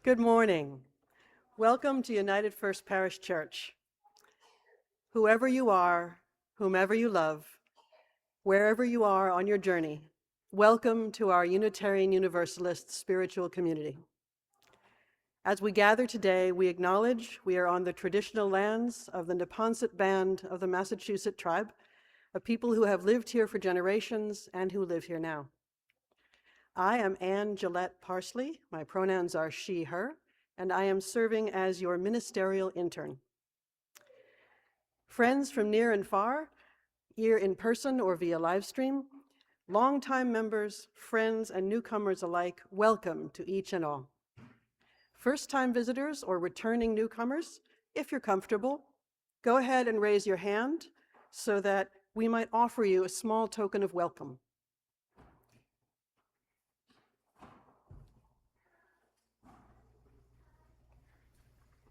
Good morning. Welcome to United First Parish Church. Whoever you are, whomever you love, wherever you are on your journey, welcome to our Unitarian Universalist spiritual community. As we gather today, we acknowledge we are on the traditional lands of the Neponset Band of the Massachusetts tribe, a people who have lived here for generations and who live here now. I am Anne Gillette Parsley. My pronouns are she, her, and I am serving as your ministerial intern. Friends from near and far, here in person or via live stream, longtime members, friends, and newcomers alike, welcome to each and all. First-time visitors or returning newcomers, if you're comfortable, go ahead and raise your hand so that we might offer you a small token of welcome.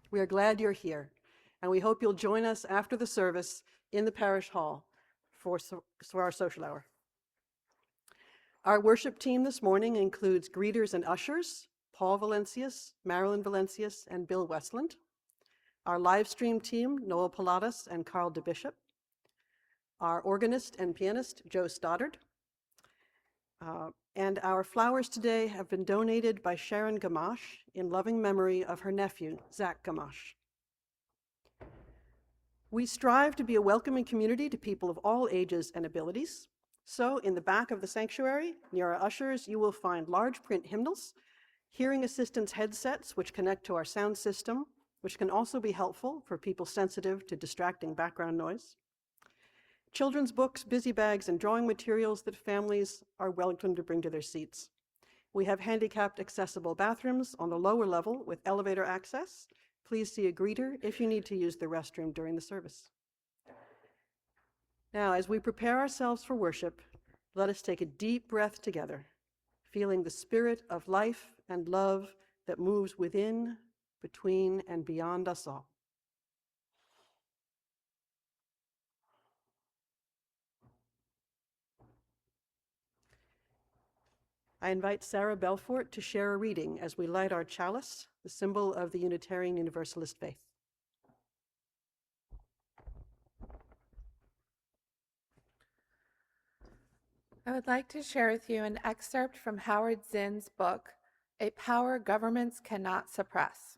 We are glad you're here, and we hope you'll join us after the service in the parish hall for our social hour. Our worship team this morning includes greeters and ushers, Paul Valencius, Marilyn Valencius, and Bill Westland. Our live stream team, Noel Pilatus and Carl DeBishop. Our organist and pianist, Joe Stoddard. And our flowers today have been donated by Sharon Gamache in loving memory of her nephew, Zach Gamache. We strive to be a welcoming community to people of all ages and abilities. So in the back of the sanctuary, near our ushers, you will find large print hymnals, hearing assistance headsets which connect to our sound system, which can also be helpful for people sensitive to distracting background noise. Children's books, busy bags, and drawing materials that families are welcome to bring to their seats. We have handicapped accessible bathrooms on the lower level with elevator access. Please see a greeter if you need to use the restroom during the service. Now, as we prepare ourselves for worship, let us take a deep breath together, feeling the spirit of life and love that moves within, between, and beyond us all. I invite Sarah Belfort to share a reading as we light our chalice, the symbol of the Unitarian Universalist faith. I would like to share with you an excerpt from Howard Zinn's book, A Power Governments Cannot Suppress.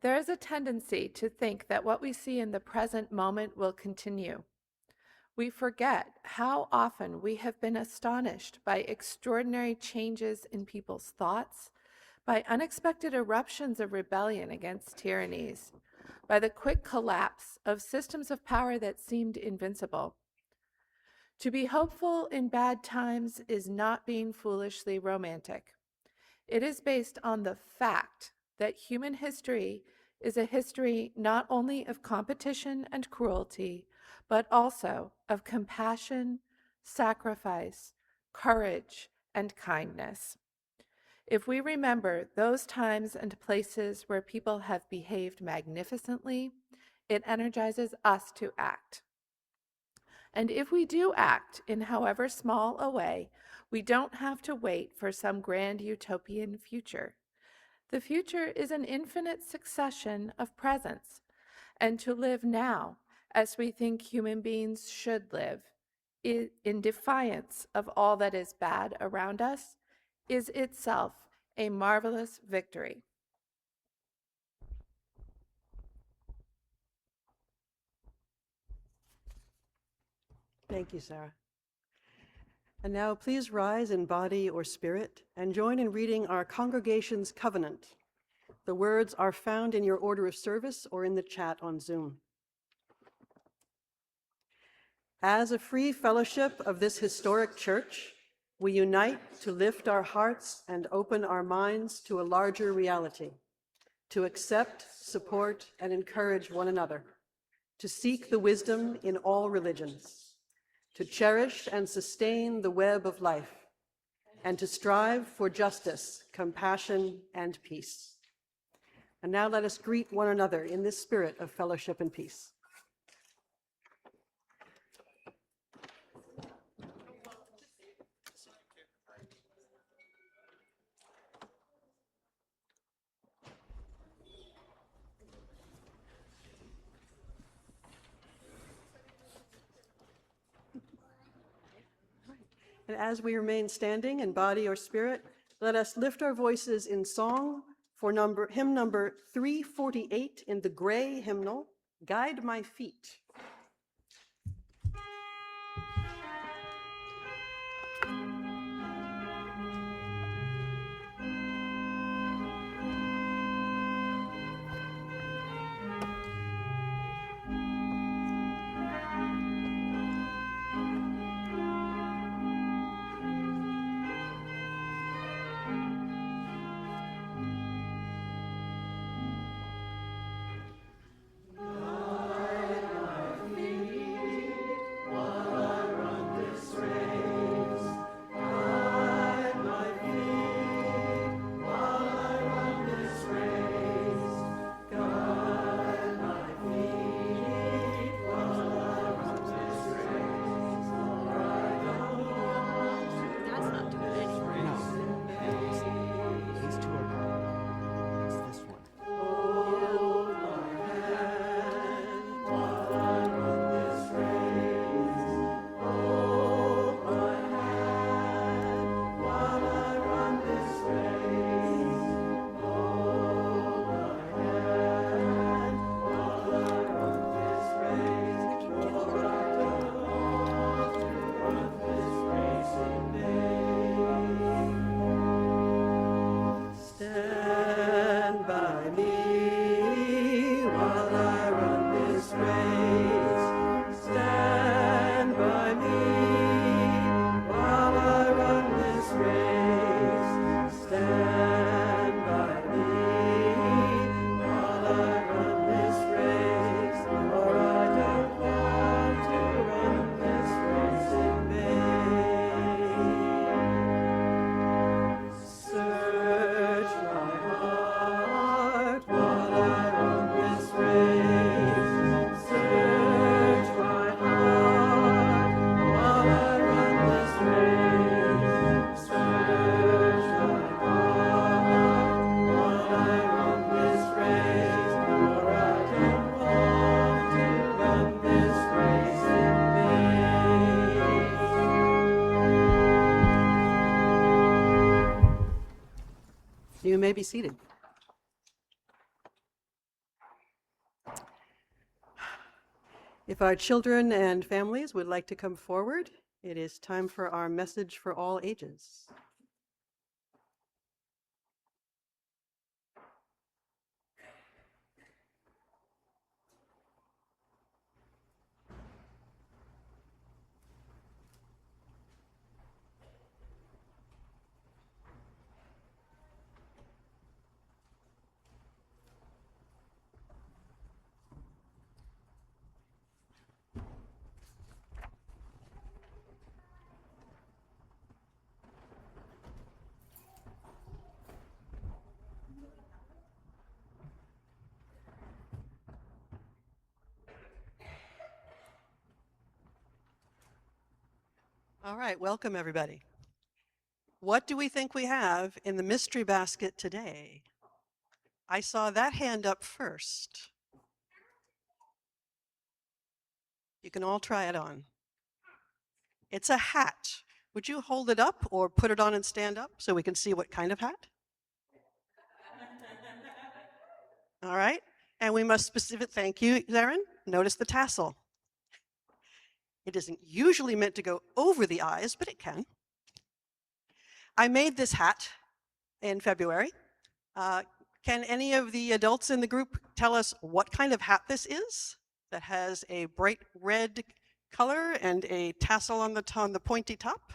There is a tendency to think that what we see in the present moment will continue. We forget how often we have been astonished by extraordinary changes in people's thoughts, by unexpected eruptions of rebellion against tyrannies, by the quick collapse of systems of power that seemed invincible. To be hopeful in bad times is not being foolishly romantic. It is based on the fact that human history is a history not only of competition and cruelty, but also of compassion, sacrifice, courage, and kindness. If we remember those times and places where people have behaved magnificently, it energizes us to act. And if we do act in however small a way, we don't have to wait for some grand utopian future. The future is an infinite succession of presents, and to live now as we think human beings should live, in defiance of all that is bad around us, is itself a marvelous victory. Thank you, Sarah. And now please rise in body or spirit and join in reading our congregation's covenant. The words are found in your order of service or in the chat on Zoom. As a free fellowship of this historic church, we unite to lift our hearts and open our minds to a larger reality, to accept, support, and encourage one another, to seek the wisdom in all religions, to cherish and sustain the web of life, and to strive for justice, compassion, and peace. And now let us greet one another in this spirit of fellowship and peace. And as we remain standing in body or spirit, let us lift our voices in song for hymn number 348 in the gray hymnal, Guide My Feet. You may be seated. If our children and families would like to come forward, it is time for our message for all ages. All right, welcome everybody. What do we think we have in the mystery basket today? I saw that hand up first. You can all try it on. It's a hat. Would you hold it up or put it on and stand up so we can see what kind of hat? All right, and we must thank you, Zarin. Notice the tassel. It isn't usually meant to go over the eyes, but it can. I made this hat in February. Can any of the adults in the group tell us what kind of hat this is that has a bright red color and a tassel on the pointy top?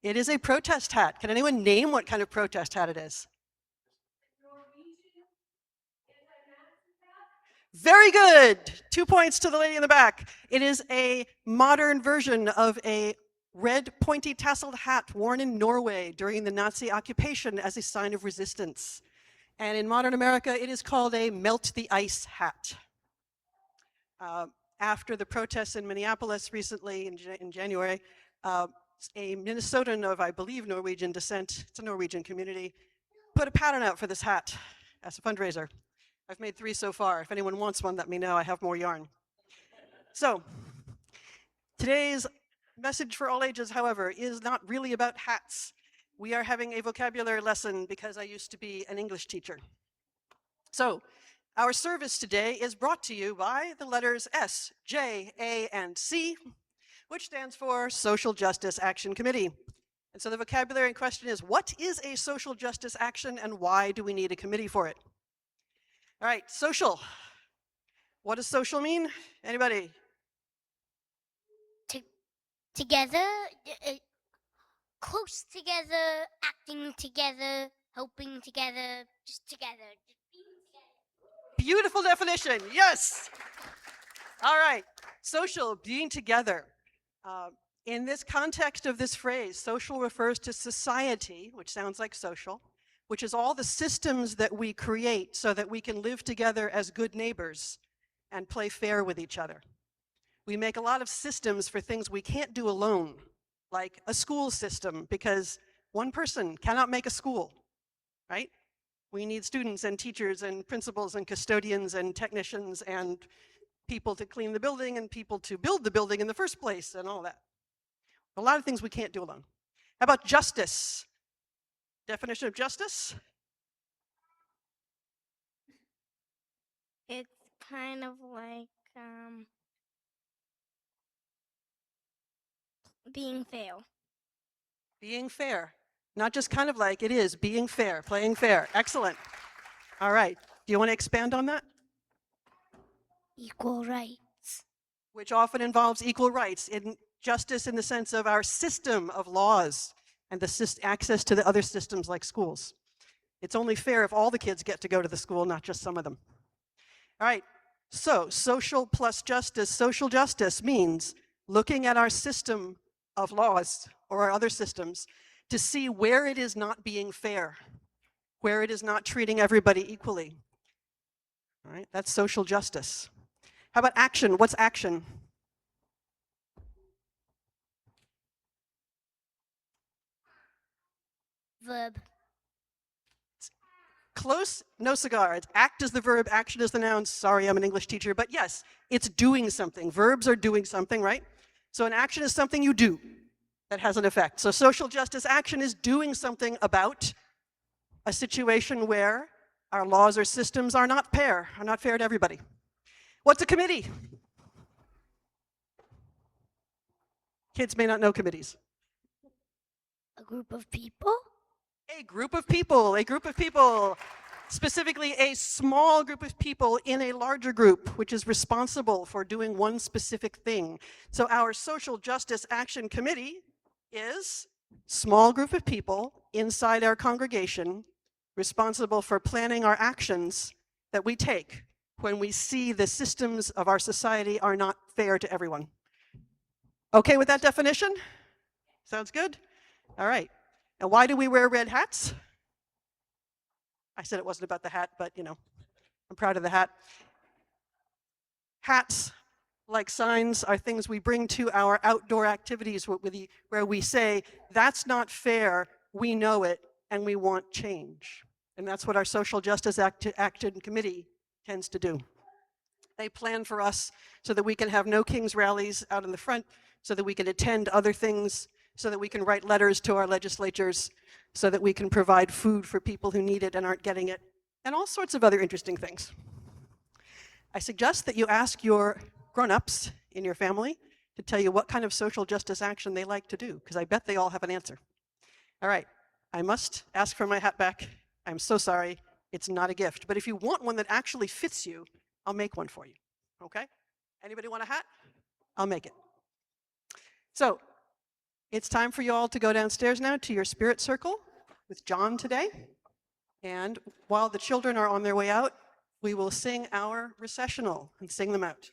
It is a protest hat. Can anyone name what kind of protest hat it is? Very good. 2 points to the lady in the back. It is a modern version of a red pointy tasseled hat worn in Norway during the Nazi occupation as a sign of resistance. And in modern America, it is called a melt the ice hat. After the protests in Minneapolis recently in January, a Minnesotan of, I believe, Norwegian descent, it's a Norwegian community, put a pattern out for this hat as a fundraiser. I've made 3 so far. If anyone wants one, let me know. I have more yarn. So today's message for all ages, however, is not really about hats. We are having a vocabulary lesson because I used to be an English teacher. So, our service today is brought to you by the letters S, J, A, and C, which stands for Social Justice Action Committee. And so the vocabulary in question is, what is a social justice action and why do we need a committee for it? All right, social. What does social mean? Anybody? Together, close together, acting together, helping together, just together. Beautiful definition, yes. All right, social, being together. In this context of this phrase, social refers to society, which sounds like social, which is all the systems that we create so that we can live together as good neighbors and play fair with each other. We make a lot of systems for things we can't do alone, like a school system, because one person cannot make a school, right? We need students and teachers and principals and custodians and technicians and people to clean the building and people to build the building in the first place and all that. A lot of things we can't do alone. How about justice? Definition of justice? It's kind of like being fair. Being fair. Not just kind of like, it is being fair, playing fair. Excellent. All right. Do you want to expand on that? Equal rights. Which often involves equal rights, in justice in the sense of our system of laws and the access to the other systems like schools. It's only fair if all the kids get to go to the school, not just some of them. All right, so social plus justice. Social justice means looking at our system of laws or our other systems to see where it is not being fair, where it is not treating everybody equally. All right, that's social justice. How about action? What's action? Verb. Close, no cigar. It's act is the verb, action is the noun. Sorry, I'm an English teacher, but yes, it's doing something. Verbs are doing something, right? So an action is something you do that has an effect. So social justice action is doing something about a situation where our laws or systems are not fair to everybody. What's a committee? Kids may not know committees. A group of people. A group of people, specifically a small group of people in a larger group, which is responsible for doing one specific thing. So our Social Justice Action Committee is a small group of people inside our congregation responsible for planning our actions that we take when we see the systems of our society are not fair to everyone. Okay with that definition? Sounds good? All right. And why do we wear red hats? I said it wasn't about the hat, but you know, I'm proud of the hat. Hats, like signs, are things we bring to our outdoor activities where we say, that's not fair, we know it, and we want change. And that's what our Social Justice Action Committee tends to do. They plan for us so that we can have no King's rallies out in the front, so that we can attend other things, so that we can write letters to our legislatures, so that we can provide food for people who need it and aren't getting it, and all sorts of other interesting things. I suggest that you ask your grown-ups in your family to tell you what kind of social justice action they like to do, because I bet they all have an answer. All right, I must ask for my hat back. I'm so sorry, it's not a gift. But if you want one that actually fits you, I'll make one for you, okay? Anybody want a hat? I'll make it. So, it's time for you all to go downstairs now to your spirit circle with John today. And while the children are on their way out, we will sing our recessional and sing them out.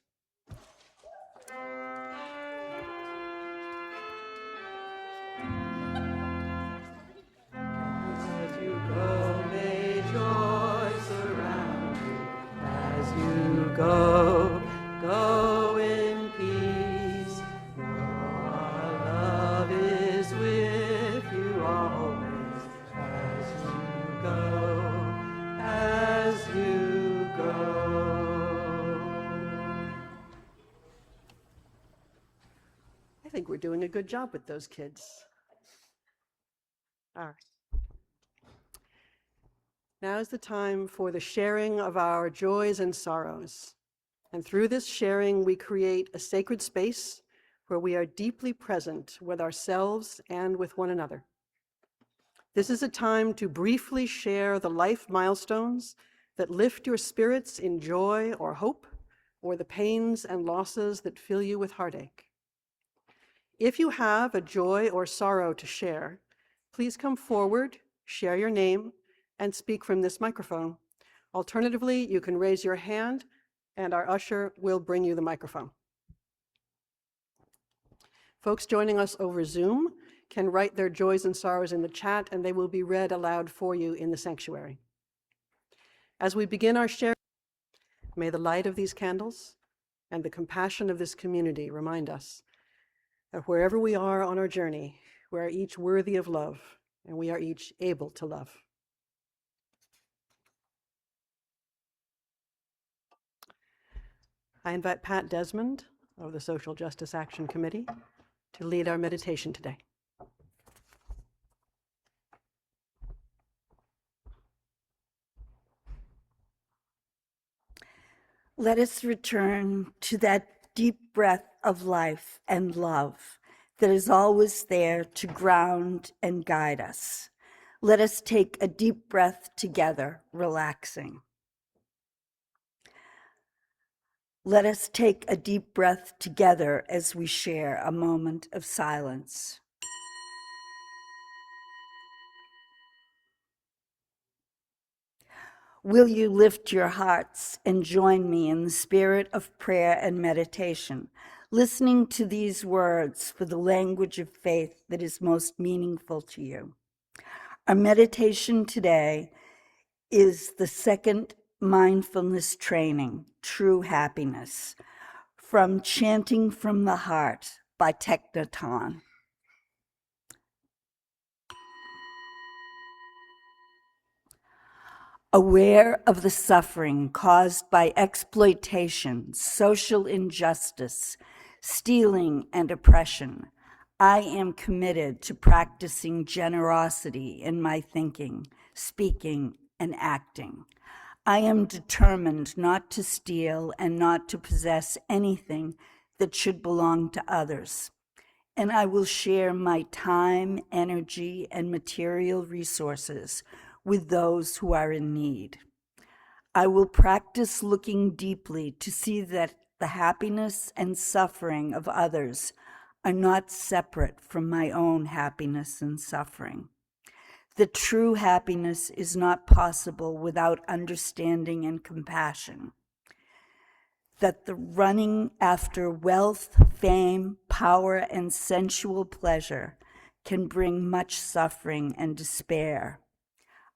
As you go, may joy surround you. As you go, go in peace. Our love is with you always. As you go, as you go. We're doing a good job with those kids. All right. Now is the time for the sharing of our joys and sorrows. And through this sharing, we create a sacred space where we are deeply present with ourselves and with one another. This is a time to briefly share the life milestones that lift your spirits in joy or hope, or the pains and losses that fill you with heartache. If you have a joy or sorrow to share, please come forward, share your name, and speak from this microphone. Alternatively, you can raise your hand and our usher will bring you the microphone. Folks joining us over Zoom can write their joys and sorrows in the chat, and they will be read aloud for you in the sanctuary. As we begin our share, may the light of these candles and the compassion of this community remind us that wherever we are on our journey, we are each worthy of love, and we are each able to love. I invite Pat Desmond of the Social Justice Action Committee to lead our meditation today. Let us return to that deep breath of life and love that is always there to ground and guide us. Let us take a deep breath together, relaxing. Let us take a deep breath together as we share a moment of silence. Will you lift your hearts and join me in the spirit of prayer and meditation, listening to these words for the language of faith that is most meaningful to you? Our meditation today is the second mindfulness training, True Happiness, from Chanting from the Heart by Technoton. Aware of the suffering caused by exploitation, social injustice, stealing, and oppression, I am committed to practicing generosity in my thinking, speaking, and acting. I am determined not to steal and not to possess anything that should belong to others. And I will share my time, energy, and material resources with those who are in need. I will practice looking deeply to see that the happiness and suffering of others are not separate from my own happiness and suffering. That true happiness is not possible without understanding and compassion. That the running after wealth, fame, power, and sensual pleasure can bring much suffering and despair.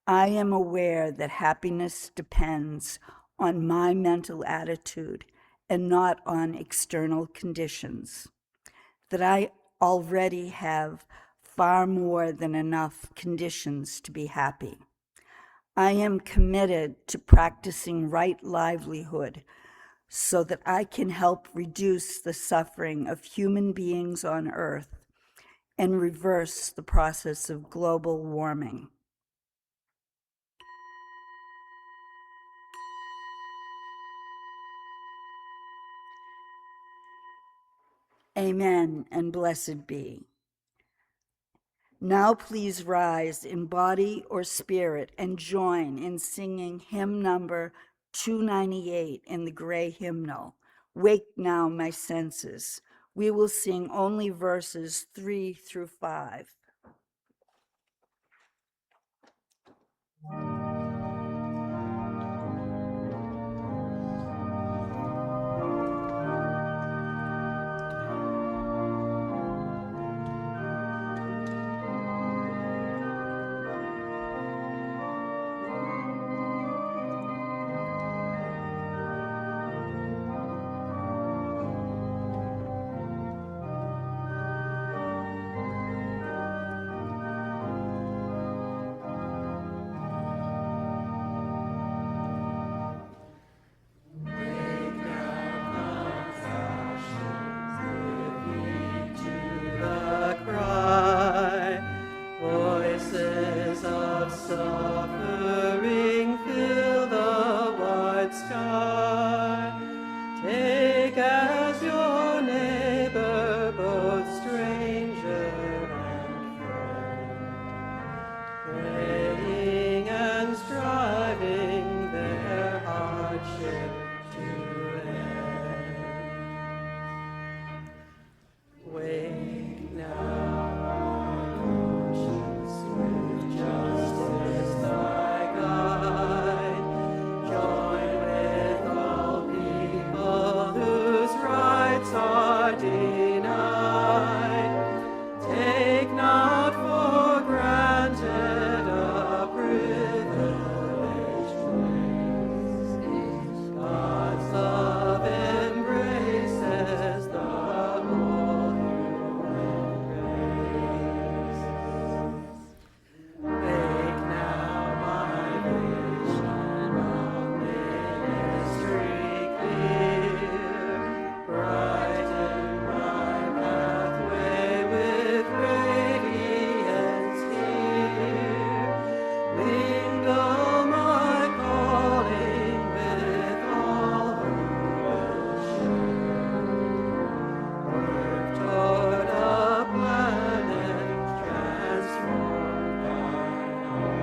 I am aware that happiness depends on my mental attitude and not on external conditions. That I already have far more than enough conditions to be happy. I am committed to practicing right livelihood so that I can help reduce the suffering of human beings on Earth and reverse the process of global warming. Amen, and blessed be. Now please rise in body or spirit and join in singing hymn number 298 in the gray hymnal, Wake Now My Senses. We will sing only verses 3 through 5. praying and striving their hardship to end. Wake now, conscience, with justice thy guide. Join with all people whose rights are denied. Take not for granted a privileged place. God's love embraces the whole human race. Make now my vision of ministry clear. Brighten my pathway with radiance here. Mingle my calling with all who will share. Work toward a planet transformed by our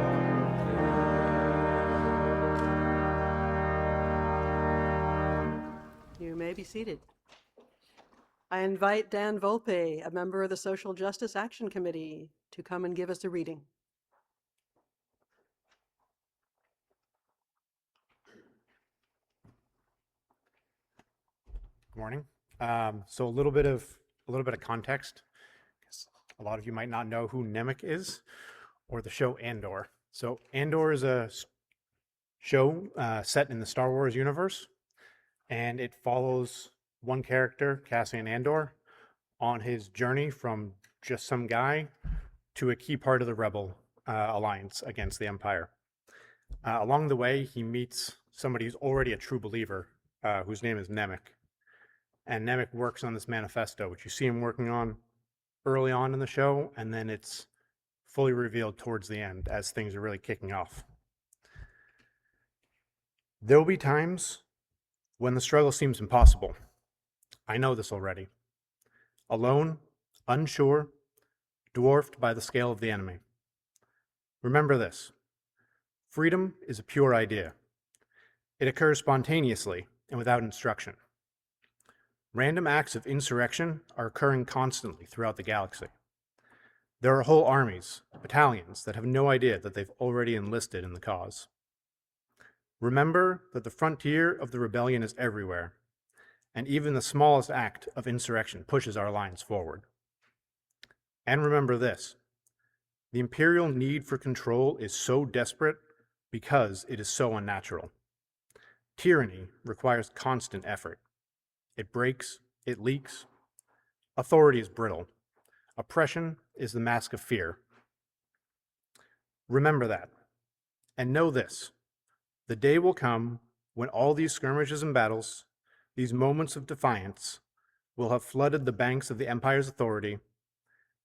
You may be seated. I invite Dan Volpe, a member of the Social Justice Action Committee, to come and give us a reading. Good morning. So a little bit of context. 'Cause a lot of you might not know who Nemec is, or the show Andor. So Andor is a show set in the Star Wars universe, and it follows one character, Cassian Andor, on his journey from just some guy to a key part of the Rebel alliance against the Empire. Along the way, he meets somebody who's already a true believer, whose name is Nemec. And Nemec works on this manifesto, which you see him working on early on in the show, and then it's fully revealed towards the end as things are really kicking off. There will be times when the struggle seems impossible. I know this already. Alone, unsure, dwarfed by the scale of the enemy. Remember this: freedom is a pure idea. It occurs spontaneously and without instruction. Random acts of insurrection are occurring constantly throughout the galaxy. There are whole armies, battalions, that have no idea that they've already enlisted in the cause. Remember that the frontier of the rebellion is everywhere, and even the smallest act of insurrection pushes our lines forward. And remember this: the imperial need for control is so desperate because it is so unnatural. Tyranny requires constant effort. It breaks, it leaks. Authority is brittle. Oppression is the mask of fear. Remember that, and know this: the day will come when all these skirmishes and battles, these moments of defiance, will have flooded the banks of the Empire's authority,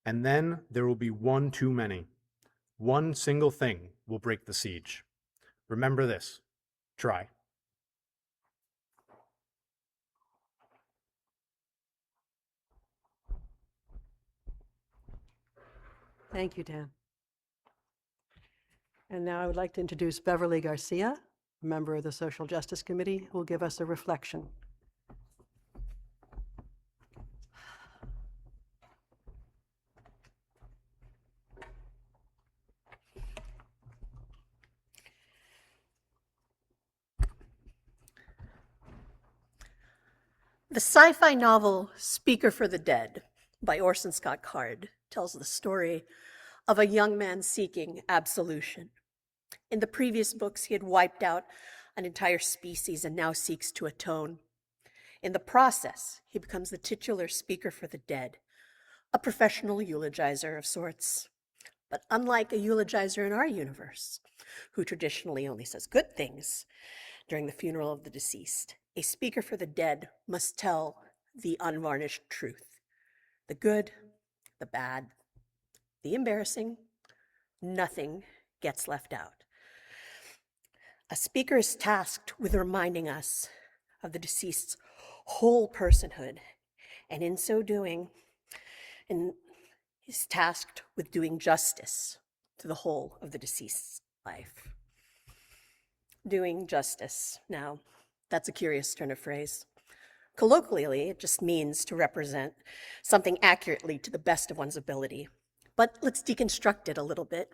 and then there will be one too many. One single thing will break the siege. Remember this: try. Thank you, Dan. And now I would like to introduce Beverly Garcia, a member of the Social Justice Committee, who will give us a reflection. The sci-fi novel Speaker for the Dead by Orson Scott Card tells the story of a young man seeking absolution. In the previous books, he had wiped out an entire species and now seeks to atone. In the process, he becomes the titular speaker for the dead, a professional eulogizer of sorts. But unlike a eulogizer in our universe, who traditionally only says good things during the funeral of the deceased, a speaker for the dead must tell the unvarnished truth. The good, the bad, the embarrassing, nothing gets left out. A speaker is tasked with reminding us of the deceased's whole personhood, and in so doing, is tasked with doing justice to the whole of the deceased's life. Doing justice. Now, that's a curious turn of phrase. Colloquially, it just means to represent something accurately to the best of one's ability. But let's deconstruct it a little bit.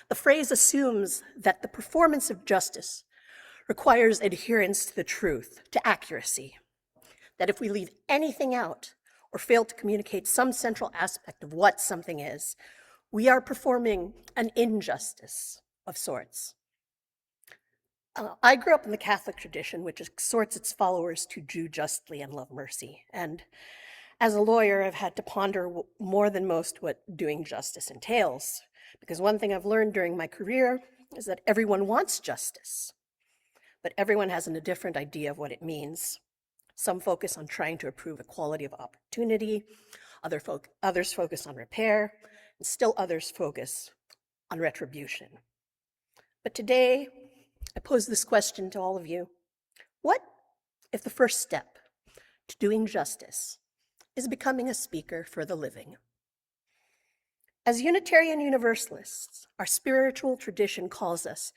The phrase assumes that the performance of justice requires adherence to the truth, to accuracy. That if we leave anything out or fail to communicate some central aspect of what something is, we are performing an injustice of sorts. I grew up in the Catholic tradition, which exhorts its followers to do justly and love mercy. And as a lawyer, I've had to ponder more than most what doing justice entails. Because one thing I've learned during my career is that everyone wants justice, but everyone has a different idea of what it means. Some focus on trying to improve equality of opportunity, others focus on repair, and still others focus on retribution. But today, I pose this question to all of you. What if the first step to doing justice is becoming a speaker for the living? As Unitarian Universalists, our spiritual tradition calls us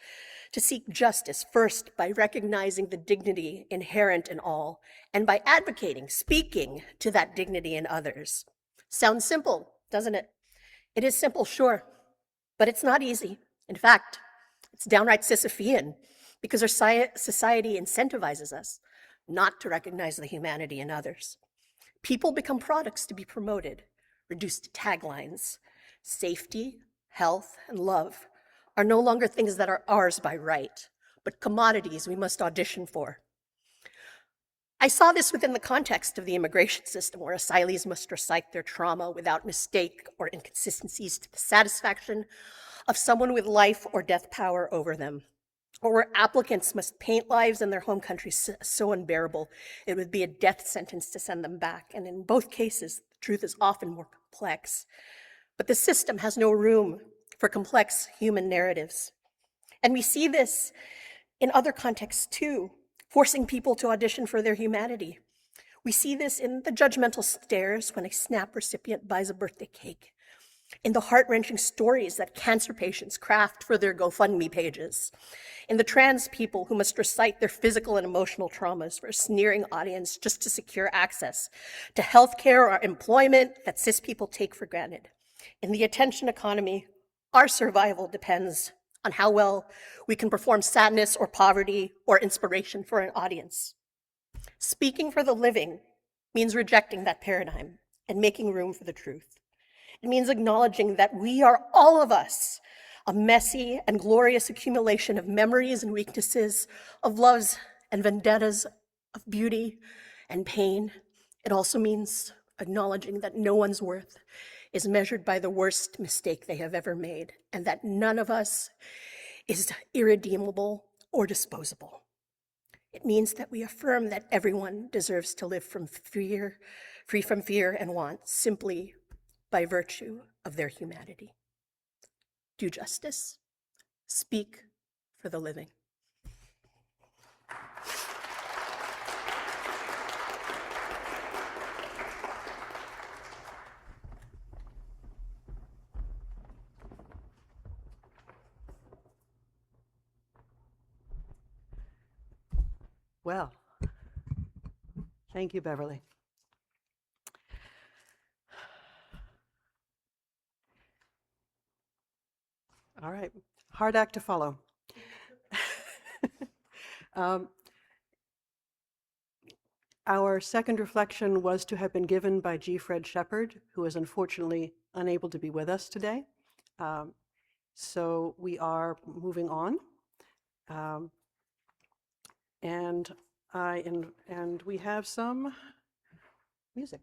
to seek justice first by recognizing the dignity inherent in all and by advocating, speaking to that dignity in others. Sounds simple, doesn't it? It is simple, sure, but it's not easy. In fact, it's downright Sisyphean because our society incentivizes us not to recognize the humanity in others. People become products to be promoted, reduced to taglines. Safety, health, and love are no longer things that are ours by right, but commodities we must audition for. I saw this within the context of the immigration system, where asylees must recite their trauma without mistake or inconsistencies to the satisfaction of someone with life or death power over them, or where applicants must paint lives in their home countries so unbearable it would be a death sentence to send them back. And in both cases, the truth is often more complex. But the system has no room for complex human narratives. And we see this in other contexts too, forcing people to audition for their humanity. We see this in the judgmental stares when a SNAP recipient buys a birthday cake, in the heart-wrenching stories that cancer patients craft for their GoFundMe pages, in the trans people who must recite their physical and emotional traumas for a sneering audience just to secure access to healthcare or employment that cis people take for granted. In the attention economy, our survival depends on how well we can perform sadness or poverty or inspiration for an audience. Speaking for the living means rejecting that paradigm and making room for the truth. It means acknowledging that we are, all of us, a messy and glorious accumulation of memories and weaknesses, of loves and vendettas, of beauty and pain. It also means acknowledging that no one's worth is measured by the worst mistake they have ever made, and that none of us is irredeemable or disposable. It means that we affirm that everyone deserves to live free from fear and want, simply by virtue of their humanity. Do justice, speak for the living. Well, thank you, Beverly. All right, hard act to follow. Our second reflection was to have been given by G. Fred Shepard, who is unfortunately unable to be with us today. So we are moving on. And we have some music.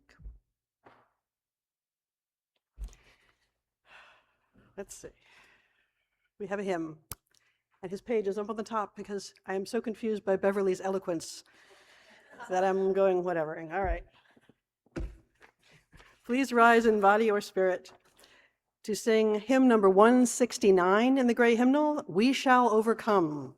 Let's see. We have a hymn, and his page is up on the top because I am so confused by Beverly's eloquence that I'm going whatever. All right. Please rise in body or spirit to sing hymn number 169 in the Gray Hymnal, We Shall Overcome.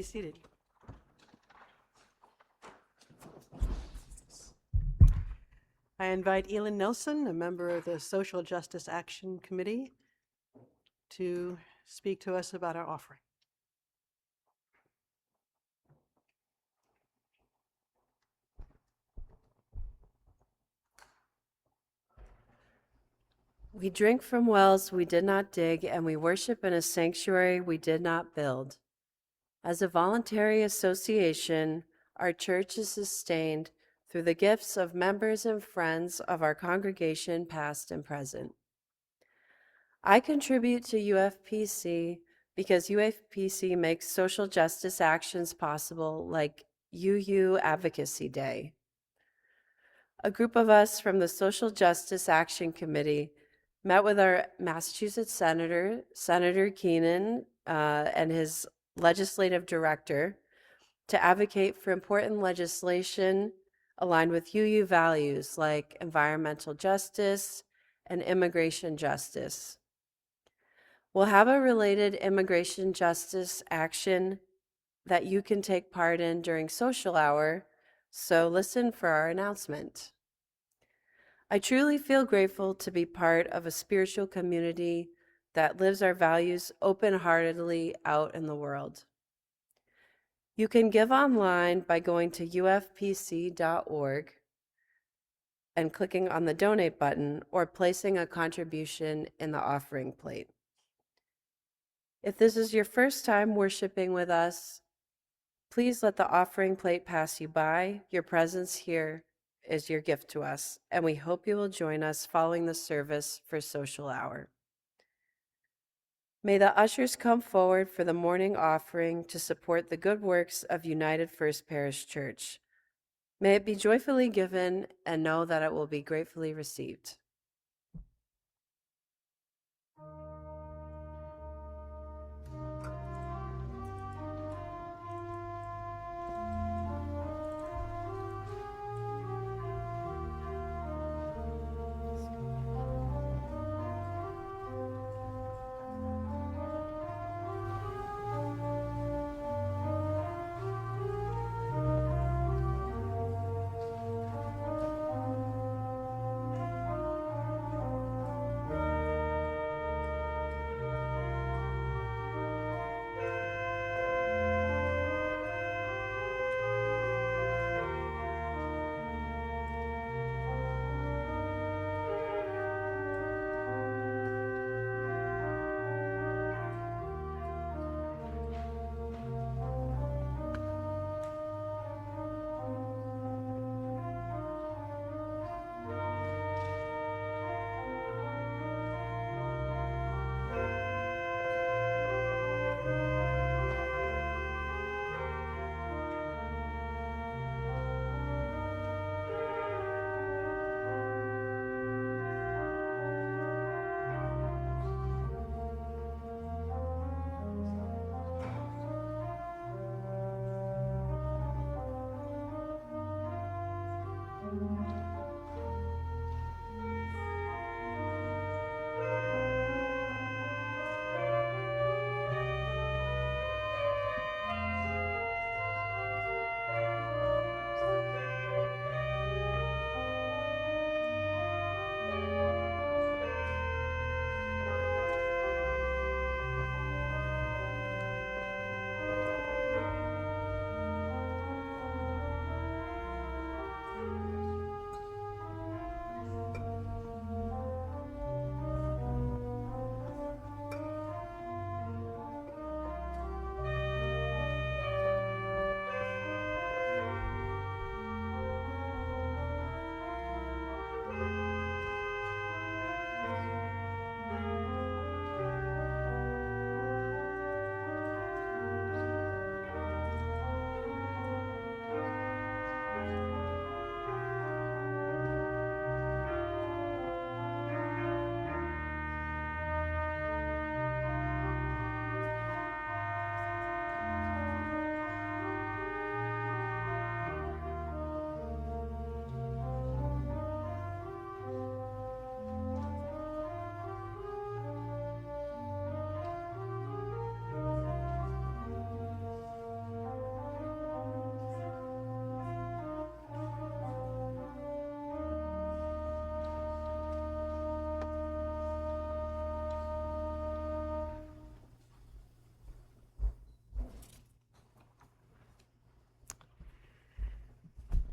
be seated. I invite Elin Nelson, a member of the Social Justice Action Committee, to speak to us about our offering. We drink from wells we did not dig, and we worship in a sanctuary we did not build. As a voluntary association, our church is sustained through the gifts of members and friends of our congregation, past and present. I contribute to UFPC because UFPC makes social justice actions possible, like UU Advocacy Day. A group of us from the Social Justice Action Committee met with our Massachusetts Senator Keenan, and his legislative director to advocate for important legislation aligned with UU values like environmental justice and immigration justice. We'll have a related immigration justice action that you can take part in during social hour, so listen for our announcement. I truly feel grateful to be part of a spiritual community that lives our values open-heartedly out in the world. You can give online by going to ufpc.org and clicking on the donate button or placing a contribution in the offering plate. If this is your first time worshiping with us, please let the offering plate pass you by. Your presence here is your gift to us, and we hope you will join us following the service for social hour. May the ushers come forward for the morning offering to support the good works of United First Parish Church. May it be joyfully given, and know that it will be gratefully received.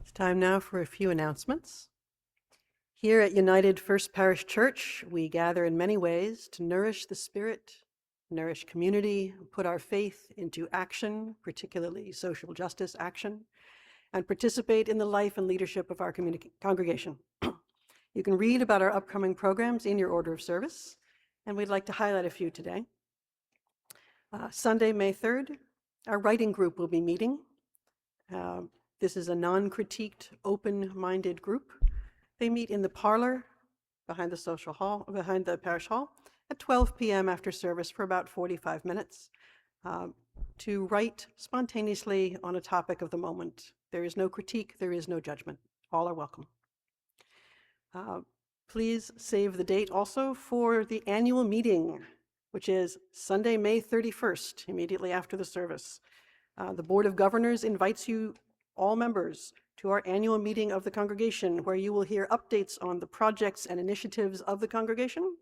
It's time now for a few announcements. Here at United First Parish Church, we gather in many ways to nourish the spirit, nourish community, put our faith into action, particularly social justice action, and participate in the life and leadership of our congregation. You can read about our upcoming programs in your order of service, and we'd like to highlight a few today. Sunday, May 3rd, our writing group will be meeting. This is a non-critiqued, open-minded group. They meet in the parlor behind the parish hall at 12 p.m. after service for about 45 minutes to write spontaneously on a topic of the moment. There is no critique, there is no judgment. All are welcome. Please save the date also for the annual meeting, which is Sunday, May 31st, immediately after the service. The Board of Governors invites you, all members, to our annual meeting of the congregation, where you will hear updates on the projects and initiatives of the congregation.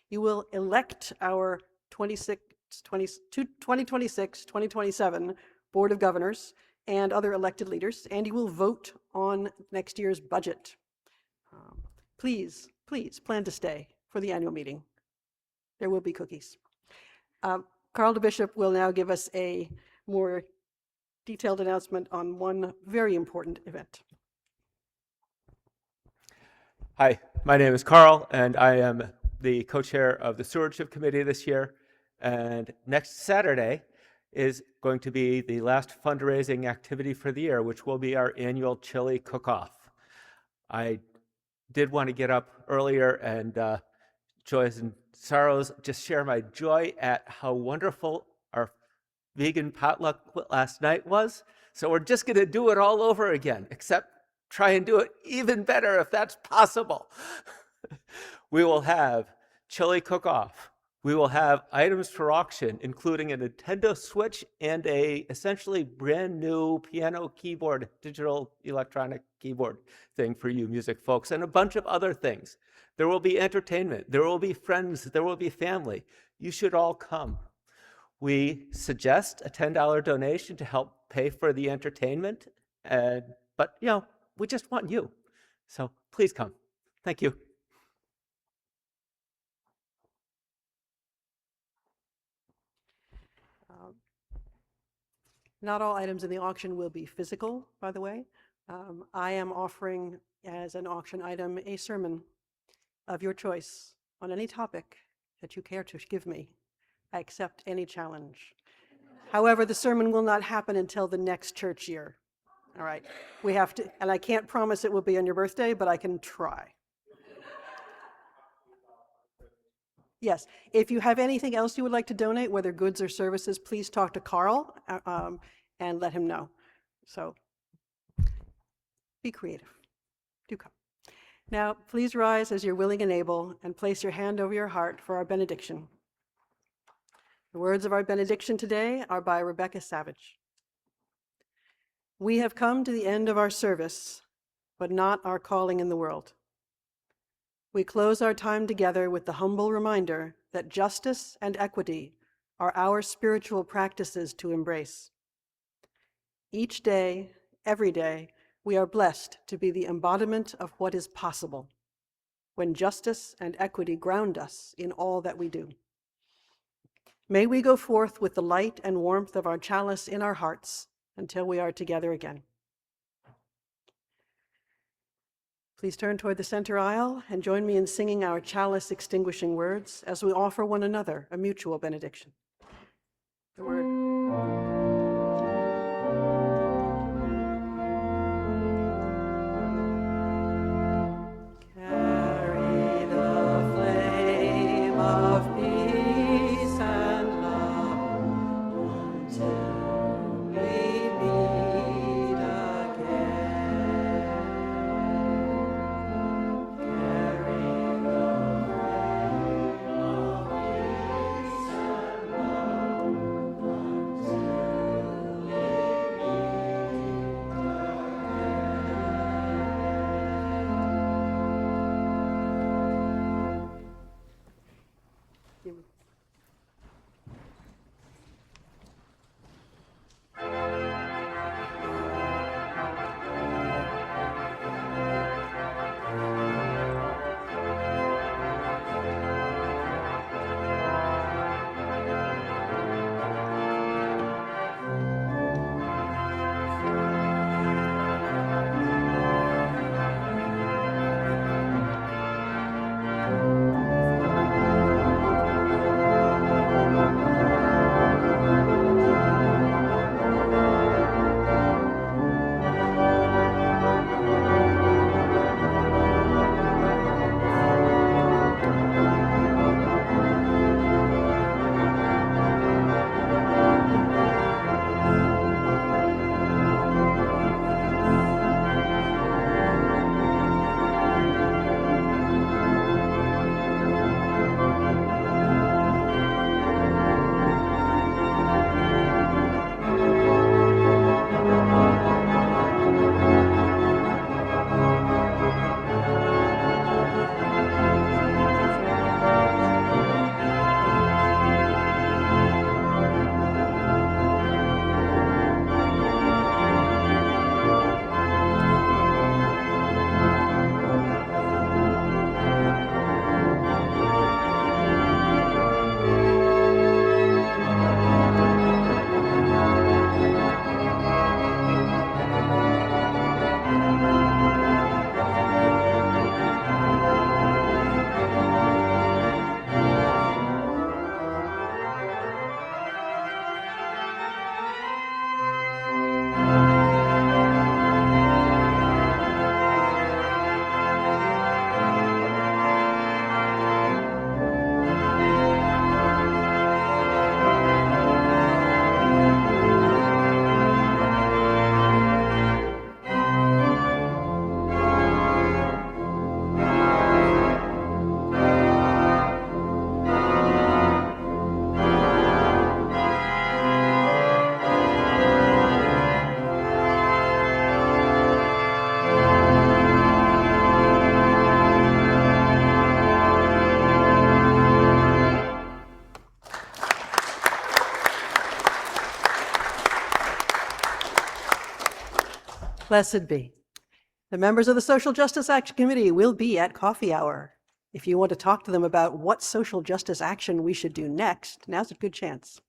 You will elect our 2026-2027 Board of Governors and other elected leaders, and you will vote on next year's budget. Please plan to stay for the annual meeting. There will be cookies. Carl de Bishop will now give us a more detailed announcement on one very important event. Hi, my name is Carl, and I am the co-chair of the Stewardship Committee this year. And next Saturday is going to be the last fundraising activity for the year, which will be our annual chili cook-off. I did want to get up earlier and joys and sorrows, just share my joy at how wonderful our vegan potluck last night was. So we're just going to do it all over again, except try and do it even better if that's possible. We will have chili cook-off. We will have items for auction, including a Nintendo Switch and a essentially brand new piano keyboard, digital electronic keyboard thing for you music folks, and a bunch of other things. There will be entertainment. There will be friends. There will be family. You should all come. We suggest a $10 donation to help pay for the entertainment, but we just want you. So please come. Thank you. Not all items in the auction will be physical, by the way. I am offering as an auction item a sermon of your choice on any topic that you care to give me. I accept any challenge. However, the sermon will not happen until the next church year. All right, we have to, and I can't promise it will be on your birthday, but I can try. Yes, if you have anything else you would like to donate, whether goods or services, please talk to Carl and let him know. So be creative. Do come. Now, please rise as you're willing and able and place your hand over your heart for our benediction. The words of our benediction today are by Rebecca Savage. We have come to the end of our service, but not our calling in the world. We close our time together with the humble reminder that justice and equity are our spiritual practices to embrace. Each day, every day, we are blessed to be the embodiment of what is possible when justice and equity ground us in all that we do. May we go forth with the light and warmth of our chalice in our hearts until we are together again. Please turn toward the center aisle and join me in singing our chalice extinguishing words as we offer one another a mutual benediction. The word. Blessed be. The members of the Social Justice Action Committee will be at coffee hour. If you want to talk to them about what social justice action we should do next, now's a good chance.